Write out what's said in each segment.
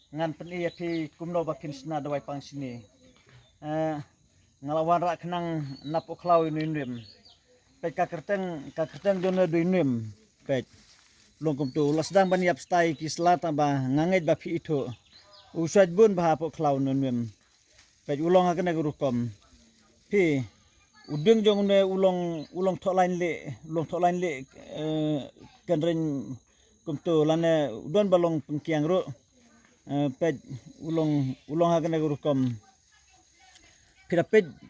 ngan peni api kumno bapin sna dawai pang sini ngalawan rak kenang napo klau inim pet kakerteng jona do inim pet longkum tu lasdang ban yap stai kisla tamba nganget bapi itu usaj bun bah po klau inim pet ulong akena gurukom pi udeng jong ne ulong thok lain le kanren kumtu lane udon balong pengkiang ro pet ulong hakana gurukom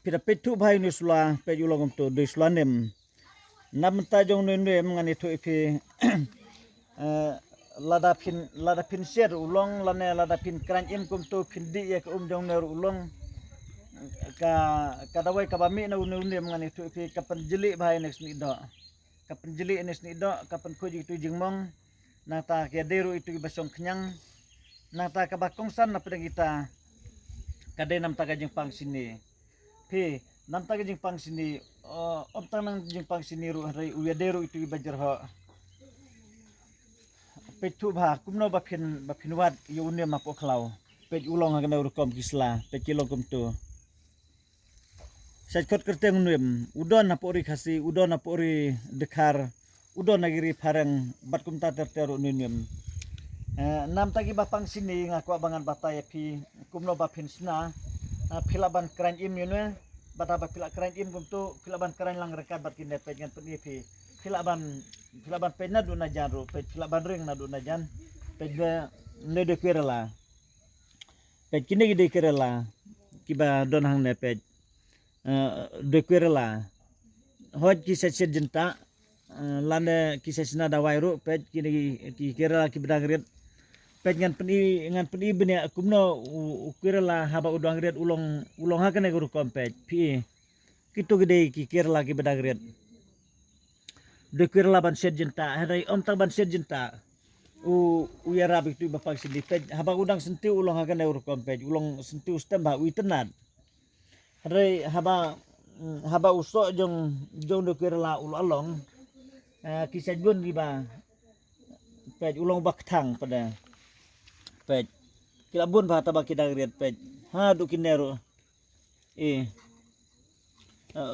pirapet tu bhai nusla pet ulong kumtu de sulanem nam ta jong ne ngani tu ipi lada pin ser ulong lane lada pin kran im kumtu phindi ya jong ne ulong ka dawai ka bami na une mangani tu ipi kapan jeli bhai next ni do kapan jeli next ni do kapan khoji tu jingmong nata ke deru itu basong kenyang nata ka bakong san na pedang kita kade nam ta gajing pang sini pi nam ta gajing pang sini om tanang jing pang sini ru hari uya deru itu bajar ho petu bha kumno bapin wat yune mapo klau pej ulong ha kana rukom kisla pej kilong kumtu sajkot kerteng nuem udon napori khasi udon napori dekhar udon nagiri parang bat kumta terteru nuem nam tagi bapang sini ngaku abangan batai pi kumno bapin sna pilaban kran im yune bata bapila kran im kumtu pilaban kran lang rekat bat kinet pengen peni pi pilaban pena duna jaru pe pilaban ring na duna jan pe ne de kerala pe kine de kerala kiba don hang ne pe de kerala hoj kisah sejenta lande kisah sina dawai ru pe kini ki kerala ki bedang pet ngan peni bene kumno kerala haba udang red ulong hakane guru kompet pi kitu gede ki kerala ki bedang red de kerala ban sejenta hari om ta ban sejenta ya rabi tu bapak sini pet haba udang sentiu ulong hakane guru kompet ulong sentiu stembah uitenat hari haba usok jong de kerala ulong kisah gun riba pet ulong baktang pada pet kilabun bahata baki dagriat pet ha du kinero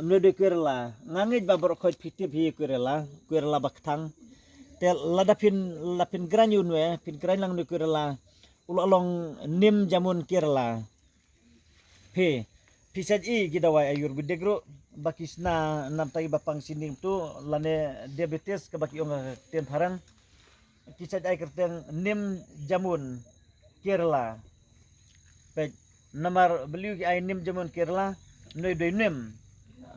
no de kerala ngangit babor khoj pitip hi kerala baktang tel lapin granyun we pin gran lang de kerala ulong nim jamun kerala he pisaj gidawai ayur bidegro bakisna nam tai bapang sining tu lane diabetes ke baki ong ten harang kisah ai kerteng nim jamun Kerala pet namar beliau ki ai nim jamun Kerala noi doi nim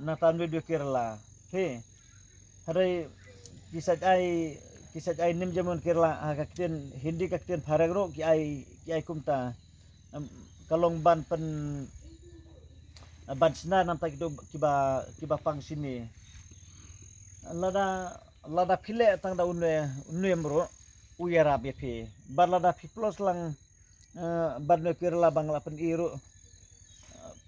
nata noi doi Kerala he hari kisah ai nim jamun Kerala kakten hindi kakten paragro ki ai kumta kalong ban pen ban sina nam ta kiba pang sini lada phile tang da unne bro uyara bepe barlada piplos lang ban Kerala bangla pen iru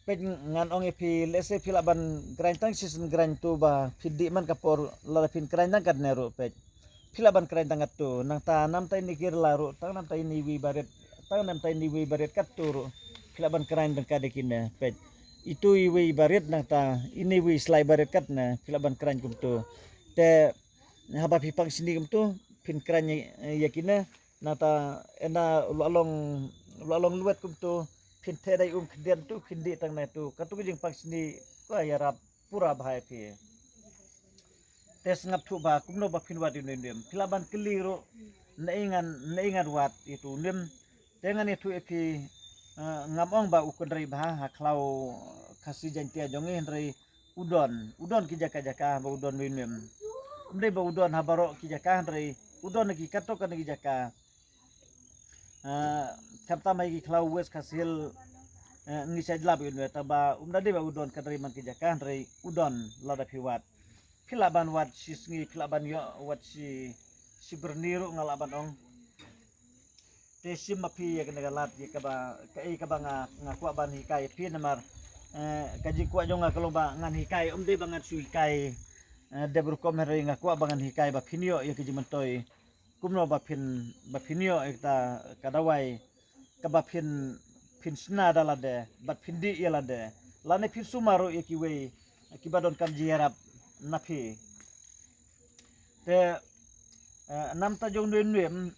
pen ngan ong epi lese pila ban grantang season grant tu ba pidi man kapor lada pin grantang kad neru pet pila ban grantang atu nang ta nam ta ni Kerala ru tang nam ta ni wi baret kat turu pila ban grantang kadekina pet itu iwi baret nang ta ini wi slai baret kat na pila ban grant kum tu te haba pipang sini kum tu pin kranya yakina nata ena ulalong luat kum tu pin tedai kedian tu pindi tang na tu katu jing pang sini ko yarap pura bahai pi tes ngap tu ba kumno ba pin wat nim pilaban keliru naingan wat itu nim dengan itu epi ngamong ba ukundrai bah haklau kasih jantia jongi hendrai udon ki jaka ba udon nim umdai ba udon habaro ki jaka hendrai udon lagi kato kan lagi jaka kapta mai ki klau wes kasil ngisai lab yun taba umdade ba udon kadri man ki jaka hendrai udon lada piwat pilaban wat sisngi pilaban yo wat si berniru ngalaban ong tesim mapi ya kena galat ya kaba ngaku ban hikai pi namar kaji kuat jonga kalau ba ngan hikai umdai bangat su hikai de berkom heri ngaku abangan hikai ba pinio ya keji mentoi kumno ba pinio ekta kadawai kaba pin sna dalade bat pindi yalade lane pin sumaru yakiwe kibadon kan jiarap napi te nam ta jong nuem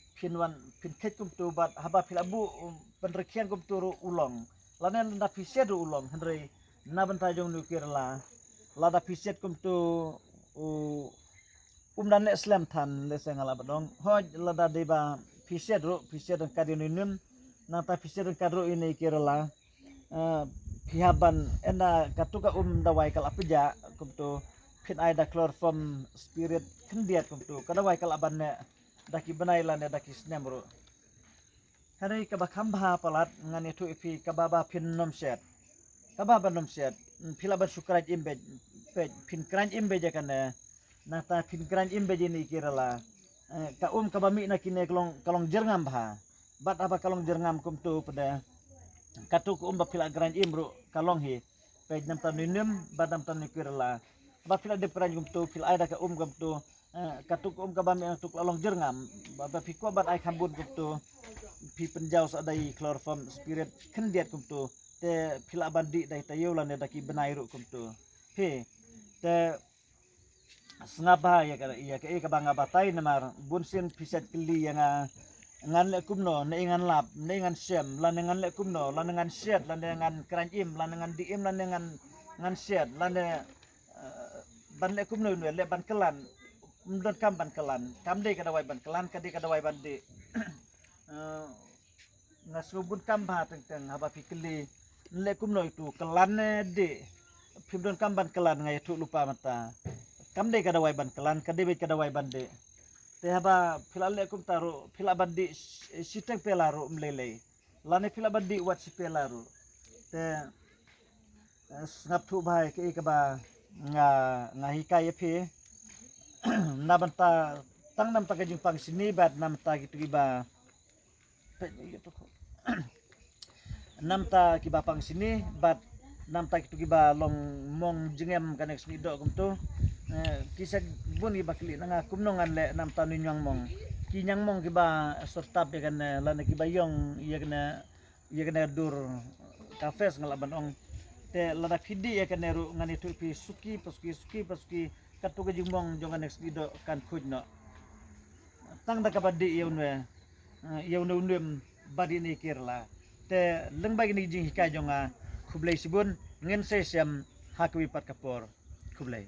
pin ket kum tu bat haba pilabu penrekian kum tu ulong lane na piset ulong hendrei na banta jong nu kirla lada piset kum tu dan Islam than le sengala badong hoj lada deba piset dan kadinunum na ta piset dan kadro ini kirla pihaban ena katuka dawai kal apeja kum tu pin aida chloroform spirit kendiat kum tu kadawai kal abanne daki benailan daki snemro hari kabakamba palat ngani tu ipi kababa pin nomset kababa nomset pilaban sukraj imbe pin kran imbe jakane nata pin kran imbe jini kirala ka kabami na kine kalong jerngam bha bat apa kalong jerngam kum tu pada katu ku ba pila kran imru kalong hi pe nam tan ninum badam tan kirala ba pila de kran kum tu pila ada ka kum tu katu ku kabami tu kalong jerngam ba piko bat ai khambun kum tu pi penjau sadai chloroform spirit kendiat kum tu te pila bandi dai tayulan ne daki benairu kum tu he te sengapa ya ka banga batai namar bunsin piset keli yang ngan le kumno ne ngan lap ne ngan sem lan ngan le kumno lan ngan set lan ngan kranjim lan ngan diem lan ngan set lan ban le kumno le ban kelan mdon kam ban kelan kam de kada wai ban kelan kadi kada wai ban de ngasubun kam ba teng haba pikeli le kumno itu kelan de pimdon kam ban kelan ngai tu lupa mata kam de kada wai ban kelan kadi kada wai ban de te haba filale kum taru fila bandi siteng pelaru mlele lane fila bandi wat si pelaru te ngap thu bai ke ba nga hikai phi na banta tang nam ta kajing pang sini bat nam ta gitu giba nam ta kiba pang sini bat nam ta gitu giba long mong jengem kanek snido kum tu kisah bun iba kili nanga kumnongan le nam tanu nyang mong kinyang mong kiba sortap ya kan lana kiba yong iya kena dur kafes ngalaban ong te lana pidi ya kan ru ngani tu pi suki pasuki katu ke jingmong jongan next gido kan khujno tang da kabadi yaunwe undem badi ni kirla te lengbagi ni jing hikai jonga kublai sibun ngen sesiam hakwi pat kapor kublai